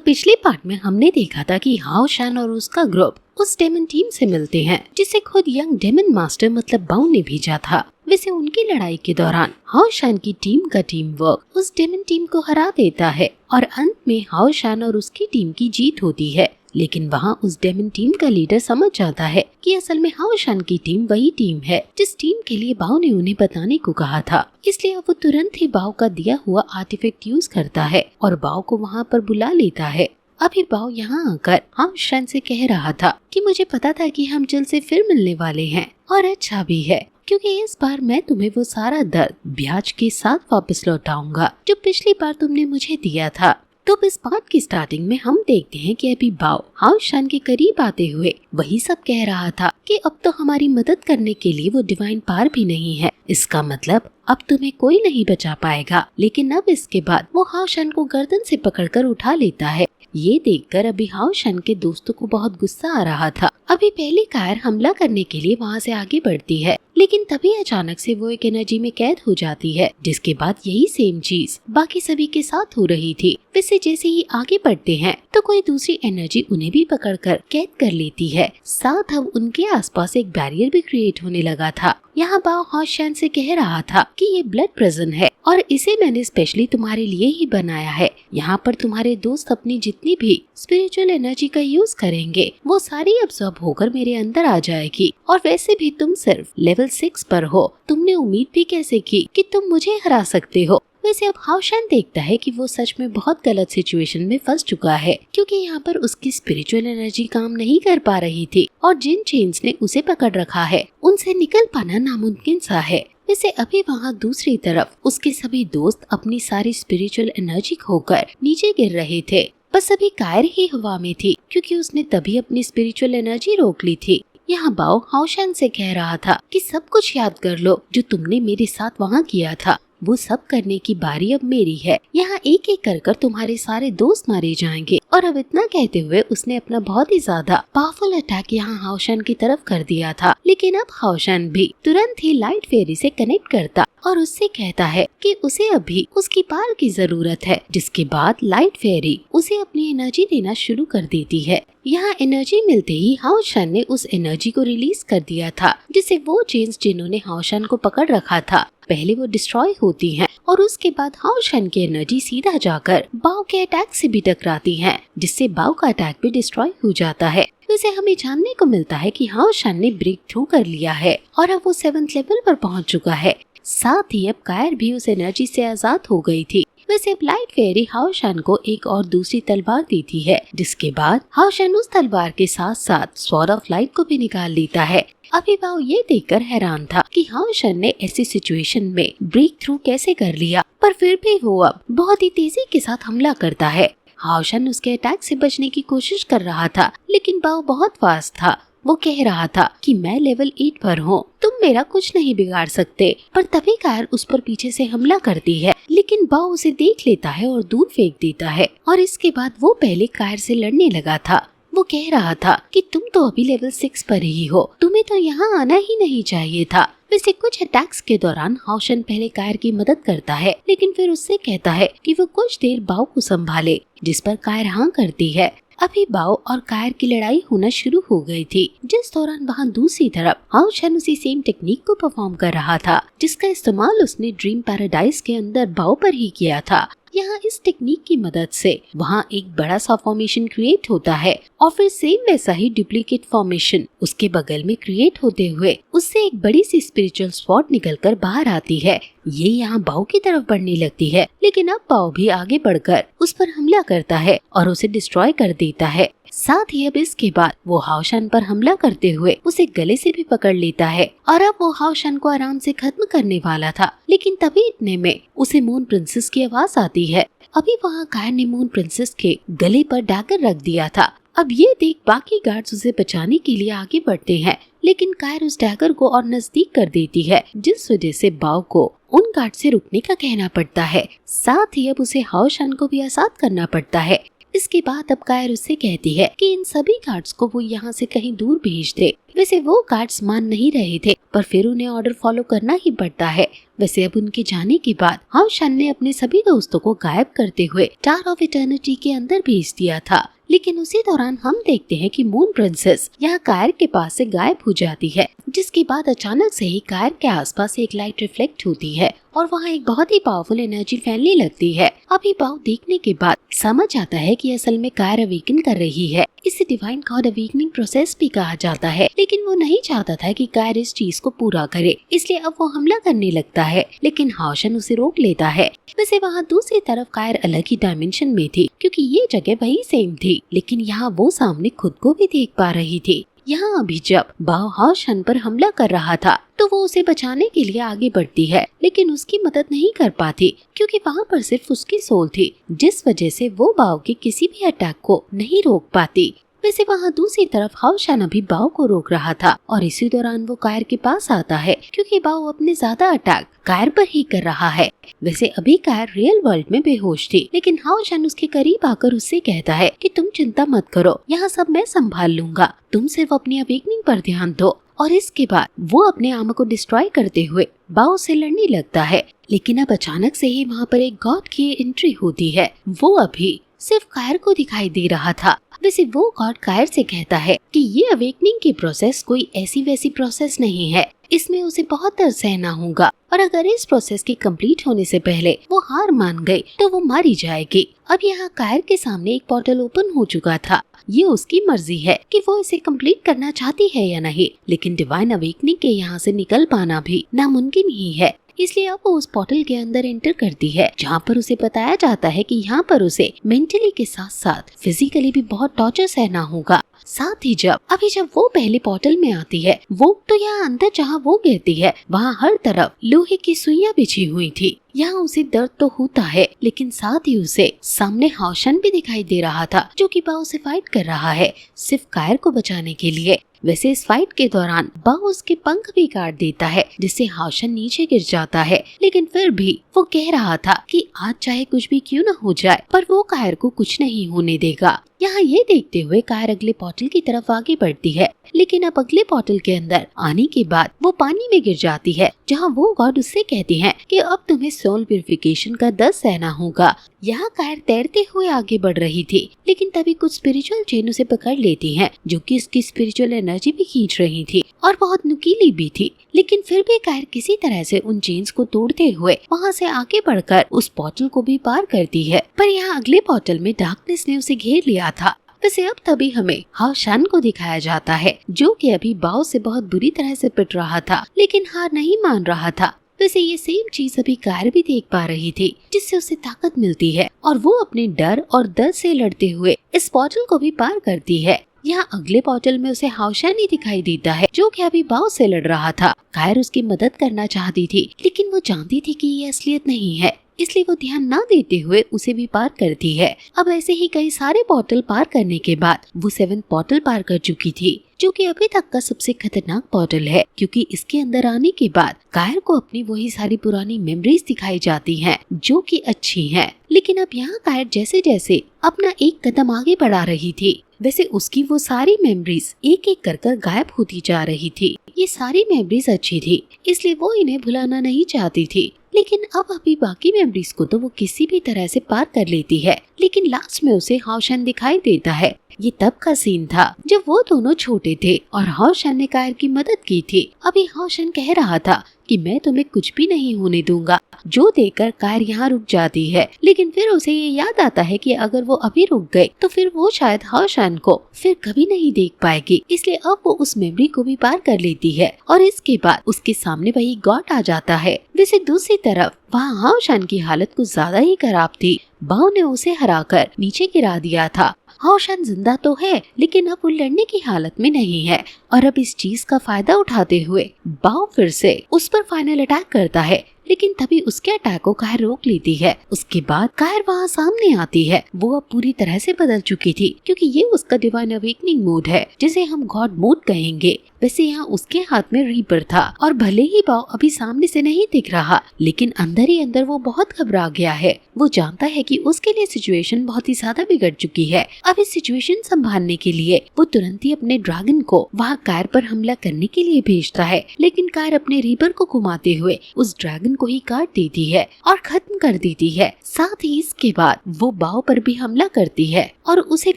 पिछले पार्ट में हमने देखा था कि हाओ शान और उसका ग्रुप उस डेमन टीम से मिलते हैं जिसे खुद यंग डेमन मास्टर मतलब बाओ ने भेजा था। वैसे उनकी लड़ाई के दौरान हाओ शान की टीम का टीम वर्क उस डेमन टीम को हरा देता है और अंत में हाओ शान और उसकी टीम की जीत होती है। लेकिन वहाँ उस डेमन टीम का लीडर समझ जाता है कि असल में हाओ शान की टीम वही टीम है जिस टीम के लिए बाओ ने उन्हें बताने को कहा था। इसलिए अब वो तुरंत ही बाओ का दिया हुआ आर्टिफैक्ट यूज करता है और बाओ को वहाँ पर बुला लेता है। अभी बाओ यहाँ आकर हाओ शान से कह रहा था कि मुझे पता था कि हम जल्द से फिर मिलने वाले हैं और अच्छा भी है क्योंकि इस बार मैं तुम्हें वो सारा दर्द ब्याज के साथ वापस लौटाऊंगा जो पिछली बार तुमने मुझे दिया था। तो इस पार्ट की स्टार्टिंग में हम देखते हैं कि अभी बाओ हाओ शान के करीब आते हुए वही सब कह रहा था कि अब तो हमारी मदद करने के लिए वो डिवाइन पावर भी नहीं है। इसका मतलब अब तुम्हें कोई नहीं बचा पाएगा। लेकिन अब इसके बाद वो हाओ शान को गर्दन से पकड़कर उठा लेता है। ये देखकर अभी हाओ शान के दोस्तों को बहुत गुस्सा आ रहा था। अभी पहली कार हमला करने के लिए वहाँ से आगे बढ़ती है लेकिन तभी अचानक से वो एक एनर्जी में कैद हो जाती है जिसके बाद यही सेम चीज बाकी सभी के साथ हो रही थी। वैसे जैसे ही आगे बढ़ते हैं तो कोई दूसरी एनर्जी उन्हें भी पकड़कर कैद कर लेती है। साथ अब उनके आसपास एक बैरियर भी क्रिएट होने लगा था। यहाँ बाओ हाओ शान से कह रहा था कि ये ब्लड प्रिजन है और इसे मैंने स्पेशली तुम्हारे लिए ही बनाया है। यहाँ पर तुम्हारे दोस्त अपनी जितनी भी स्पिरिचुअल एनर्जी का यूज करेंगे वो सारी अब्सॉर्ब होकर मेरे अंदर आ जाएगी। और वैसे भी तुम सिर्फ लेवल 6 पर हो, तुमने उम्मीद भी कैसे की कि तुम मुझे हरा सकते हो। वैसे अब हाओ शान देखता है कि वो सच में बहुत गलत सिचुएशन में फंस चुका है क्योंकि यहाँ पर उसकी स्पिरिचुअल एनर्जी काम नहीं कर पा रही थी और जिन चेन्स ने उसे पकड़ रखा है उनसे निकल पाना नामुमकिन सा है। वैसे अभी वहाँ दूसरी तरफ उसके सभी दोस्त अपनी सारी स्पिरिचुअल एनर्जी खोकर नीचे गिर रहे थे। बस अभी कायर ही हवा में थी क्योंकि उसने तभी अपनी स्पिरिचुअल एनर्जी रोक ली थी। यहाँ बाओ हाओ शान से कह रहा था कि सब कुछ याद कर लो जो तुमने मेरे साथ वहाँ किया था, वो सब करने की बारी अब मेरी है। यहाँ एक एक कर तुम्हारे सारे दोस्त मारे जाएंगे। और अब इतना कहते हुए उसने अपना बहुत ही ज्यादा पावरफुल अटैक यहाँ हाओ शान की तरफ कर दिया था। लेकिन अब हाओ शान भी तुरंत ही लाइट फेरी से कनेक्ट करता और उससे कहता है कि उसे अभी उसकी पावर की जरूरत है। जिसके बाद लाइट फेरी उसे अपनी एनर्जी देना शुरू कर देती है। यहाँ एनर्जी मिलते ही हाओ शान ने उस एनर्जी को रिलीज कर दिया था जिससे वो चेन्स जिन्होंने हाओ शान को पकड़ रखा था पहले वो डिस्ट्रॉय होती हैं और उसके बाद हाओ शान की एनर्जी सीधा जाकर बाओ के अटैक से भी टकराती है जिससे बाओ का अटैक भी डिस्ट्रॉय हो जाता है। वैसे हमें जानने को मिलता है कि हाओ शान ने ब्रेक थ्रू कर लिया है और अब वो 7th लेवल पर पहुंच चुका है। साथ ही अब कायर भी उस एनर्जी से आजाद हो गई थी। वैसे अब लाइट फेरी हाओ शान को एक और दूसरी तलवार देती है जिसके बाद हाओ शान उस तलवार के साथ साथ स्वॉर्ड ऑफ लाइट को भी निकाल लेता है। अभी बाओ ये देखकर हैरान था कि हाओ शान ने ऐसी सिचुएशन में ब्रेक थ्रू कैसे कर लिया, पर फिर भी वो अब बहुत ही तेजी के साथ हमला करता है। हाओ शान उसके अटैक से बचने की कोशिश कर रहा था लेकिन बाओ बहुत फास्ट था। वो कह रहा था कि मैं लेवल 8 पर हूँ, तुम मेरा कुछ नहीं बिगाड़ सकते। पर तभी कायर उस पर पीछे से हमला करती है लेकिन बाओ उसे देख लेता है और दूर फेंक देता है। और इसके बाद वो पहले कायर से लड़ने लगा था। वो कह रहा था कि तुम तो अभी लेवल 6 पर ही हो, तुम्हें तो यहाँ आना ही नहीं चाहिए था। वैसे कुछ अटैक्स के दौरान हाओ शान पहले कायर की मदद करता है लेकिन फिर उससे कहता है कि वो कुछ देर बाओ को संभाले, जिस पर कायर हाँ करती है। अभी बाओ और कायर की लड़ाई होना शुरू हो गई थी जिस दौरान वहाँ दूसरी तरफ हाओ शान उसी सेम टेक्निक को परफॉर्म कर रहा था जिसका इस्तेमाल उसने ड्रीम पैराडाइज के अंदर बाओ पर ही किया था। यहाँ इस टेक्निक की मदद से वहाँ एक बड़ा सा फॉर्मेशन क्रिएट होता है और फिर सेम वैसा ही डुप्लीकेट फॉर्मेशन उसके बगल में क्रिएट होते हुए उससे एक बड़ी सी स्पिरिचुअल स्वॉर्ड निकलकर बाहर आती है। ये यहाँ बाओ की तरफ बढ़ने लगती है लेकिन अब बाओ भी आगे बढ़कर उस पर हमला करता है और उसे डिस्ट्रॉय कर देता है। साथ ही अब इसके बाद वो हाओ शान पर हमला करते हुए उसे गले से भी पकड़ लेता है और अब वो हाओ शान को आराम से खत्म करने वाला था लेकिन तभी इतने में उसे मून प्रिंसेस की आवाज आती है। अभी वहाँ कायर ने मून प्रिंसेस के गले पर डैगर रख दिया था। अब ये देख बाकी गार्ड्स उसे बचाने के लिए आगे बढ़ते हैं लेकिन कायर उस डैगर को और नजदीक कर देती है जिस वजह से बाओ को उन गार्ड से रुकने का कहना पड़ता है। साथ ही अब उसे हाओ शान को भी आजाद करना पड़ता है। इसके बाद अब कायर उससे कहती है कि इन सभी गार्ड्स को वो यहाँ से कहीं दूर भेज दे। वैसे वो गार्ड्स मान नहीं रहे थे, पर फिर उन्हें ऑर्डर फॉलो करना ही पड़ता है। वैसे अब उनके जाने के बाद हाउ शान ने अपने सभी दोस्तों को गायब करते हुए टावर ऑफ इटर्निटी के अंदर भेज दिया था। लेकिन उसी दौरान हम देखते हैं कि मून प्रिंसेस यहाँ कायर के पास से गायब हो जाती है, जिसके बाद अचानक से ही कायर के आसपास एक लाइट रिफ्लेक्ट होती है और वहाँ एक बहुत ही पावरफुल एनर्जी फैलने लगती है। अभी बाव देखने के बाद समझ आता है कि असल में कायर अवेकन कर रही है। इसे डिवाइन गॉड अवेकनिंग प्रोसेस भी कहा जाता है, लेकिन वो नहीं चाहता था कि कायर इस चीज को पूरा करे, इसलिए अब वो हमला करने लगता है, लेकिन हाउ शन उसे रोक लेता है। वैसे वहाँ दूसरी तरफ कायर अलग ही डायमेंशन में थी, क्योंकि ये जगह वही सेम थी, लेकिन यहाँ वो सामने खुद को भी देख पा रही थी। यहाँ अभी जब बाव हाउ शन पर हमला कर रहा था तो वो उसे बचाने के लिए आगे बढ़ती है, लेकिन उसकी मदद नहीं कर पाती, क्योंकि वहाँ पर सिर्फ उसकी सोल थी, जिस वजह से वो बाव के किसी भी अटैक को नहीं रोक पाती। वैसे वहाँ दूसरी तरफ हाउ शन अभी बाव को रोक रहा था और इसी दौरान वो कायर के पास आता है, क्योंकि बाव अपने ज्यादा अटैक कायर पर ही कर रहा है। वैसे अभी कायर रियल वर्ल्ड में बेहोश थी, लेकिन हाउ शन उसके करीब आकर उससे कहता है कि तुम चिंता मत करो, यहाँ सब मैं संभाल लूंगा, तुम सिर्फ अपनी अवेकनिंग पर ध्यान दो। और इसके बाद वो अपने आर्मर को डिस्ट्रॉय करते हुए बाव से लड़ने लगता है। लेकिन अब अचानक से ही वहाँ पर एक गॉड की एंट्री होती है। वो अभी सिर्फ कायर को दिखाई दे रहा था। वैसे वो गॉड कायर से कहता है कि ये अवेकनिंग की प्रोसेस कोई ऐसी वैसी प्रोसेस नहीं है, इसमें उसे बहुत दर्द सहना होगा, और अगर इस प्रोसेस के कंप्लीट होने से पहले वो हार मान गई तो वो मारी जाएगी। अब यहाँ कायर के सामने एक पोर्टल ओपन हो चुका था। ये उसकी मर्जी है कि वो इसे कंप्लीट करना चाहती है या नहीं, लेकिन डिवाइन अवेकनिंग के यहाँ से निकल पाना भी नामुमकिन ही है। इसलिए अब वो उस पोर्टल के अंदर एंटर करती है, जहाँ पर उसे बताया जाता है कि यहाँ पर उसे मेंटली के साथ साथ फिजिकली भी बहुत टॉर्चर सहना होगा। साथ ही जब वो पहले पोर्टल में आती है, वो तो यहाँ अंदर जहाँ वो गिरती है वहाँ हर तरफ लोहे की सुइयां बिछी हुई थी। यहाँ उसे दर्द तो होता है, लेकिन साथ ही उसे सामने हाउ शन भी दिखाई दे रहा था, जो कि बाव से फाइट कर रहा है सिर्फ कायर को बचाने के लिए। वैसे इस फाइट के दौरान बाव उसके पंख भी काट देता है, जिससे हाउ शन नीचे गिर जाता है, लेकिन फिर भी वो कह रहा था कि आज चाहे कुछ भी क्यों न हो जाए, पर वो कायर को कुछ नहीं होने देगा। यहाँ ये देखते हुए कायर अगले पोर्टल की तरफ आगे बढ़ती है, लेकिन अब अगले पोर्टल के अंदर आने के बाद वो पानी में गिर जाती है, जहाँ वो गॉड उससे कहती हैं कि अब तुम्हें सोल प्यूरिफिकेशन का दर्द सहना होगा। यहाँ कायर तैरते हुए आगे बढ़ रही थी, लेकिन तभी कुछ स्पिरिचुअल चेन उसे पकड़ लेती हैं, जो कि इसकी स्पिरिचुअल एनर्जी भी खींच रही थी और बहुत नुकीली भी थी। लेकिन फिर भी कायर किसी तरह से उन चेन्स को तोड़ते हुए वहाँ से आगे बढ़कर उस पोर्टल को भी पार करती है। पर यहाँ अगले पोर्टल में डार्कनेस ने उसे घेर लिया था। वैसे अब तभी हमें हाउ शन को दिखाया जाता है, जो कि अभी बाव से बहुत बुरी तरह से पिट रहा था, लेकिन हार नहीं मान रहा था। वैसे ये सेम चीज अभी कायर भी देख पा रही थी, जिससे उसे ताकत मिलती है और वो अपने डर और दर्द से लड़ते हुए इस पोर्टल को भी पार करती है। यहाँ अगले पोर्टल में उसे हाउ शन ही दिखाई देता है, जो कि अभी बाव से लड़ रहा था। कायर उसकी मदद करना चाहती थी, लेकिन वो जानती थी कि ये असलियत नहीं है, इसलिए वो ध्यान ना देते हुए उसे भी पार करती है। अब ऐसे ही कई सारे पोर्टल पार करने के बाद वो 7 पोर्टल पार कर चुकी थी, जो कि अभी तक का सबसे खतरनाक पोर्टल है, क्योंकि इसके अंदर आने के बाद कायर को अपनी वही सारी पुरानी मेमोरीज दिखाई जाती हैं, जो कि अच्छी हैं। लेकिन अब यहाँ कायर जैसे जैसे अपना एक कदम आगे बढ़ा रही थी, वैसे उसकी वो सारी मेमोरीज एक एक कर गायब होती जा रही थी। ये सारी मेमोरीज अच्छी थी, इसलिए वो इन्हें भुलाना नहीं चाहती थी, लेकिन अब अभी बाकी मेमोरीज को तो वो किसी भी तरह से पार कर लेती है। लेकिन लास्ट में उसे हाउ शन दिखाई देता है। ये तब का सीन था जब वो दोनों छोटे थे और हाउ शन ने कायर की मदद की थी। अभी हाउ शन कह रहा था कि मैं तुम्हें कुछ भी नहीं होने दूंगा, जो देखकर कायर यहाँ रुक जाती है। लेकिन फिर उसे ये याद आता है कि अगर वो अभी रुक गए तो फिर वो शायद हाउ शन को फिर कभी नहीं देख पाएगी, इसलिए अब वो उस मेमोरी को भी पार कर लेती है और इसके बाद उसके सामने वही गॉड आ जाता है। वैसे दूसरी तरफ वहाँ हाउ शन की हालत कुछ ज्यादा ही खराब थी। बाव ने उसे हराकर नीचे गिरा दिया था। हाउ शन जिंदा तो है, लेकिन अब वो लड़ने की हालत में नहीं है और अब इस चीज का फायदा उठाते हुए बाव फिर से उस पर फाइनल अटैक करता है, लेकिन तभी उसके अटैक को कायर रोक लेती है। उसके बाद कायर वहाँ सामने आती है। वो अब पूरी तरह से बदल चुकी थी, क्योंकि ये उसका डिवाइन अवेकनिंग मोड है, जिसे हम गॉड मोड कहेंगे। वैसे यहाँ उसके हाथ में रीपर था और भले ही बाव अभी सामने से नहीं दिख रहा, लेकिन अंदर ही अंदर वो बहुत घबरा गया है। वो जानता है कि उसके लिए सिचुएशन बहुत ही ज्यादा बिगड़ चुकी है। अब इस सिचुएशन संभालने के लिए वो तुरंत ही अपने ड्रैगन को वहाँ कार पर हमला करने के लिए भेजता है, लेकिन कार अपने रीपर को घुमाते हुए उस ड्रैगन को ही काट देती है और खत्म कर देती है। साथ ही इसके बाद वो बाव पर भी हमला करती है और उसे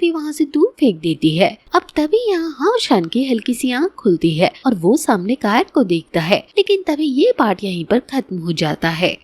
भी वहाँ से दूर फेंक देती है। अब तभी यहाँ हाओ शान की हल्की सी आँख खुलती है और वो सामने कार को देखता है, लेकिन तभी ये पार्ट यहीं पर खत्म हो जाता है।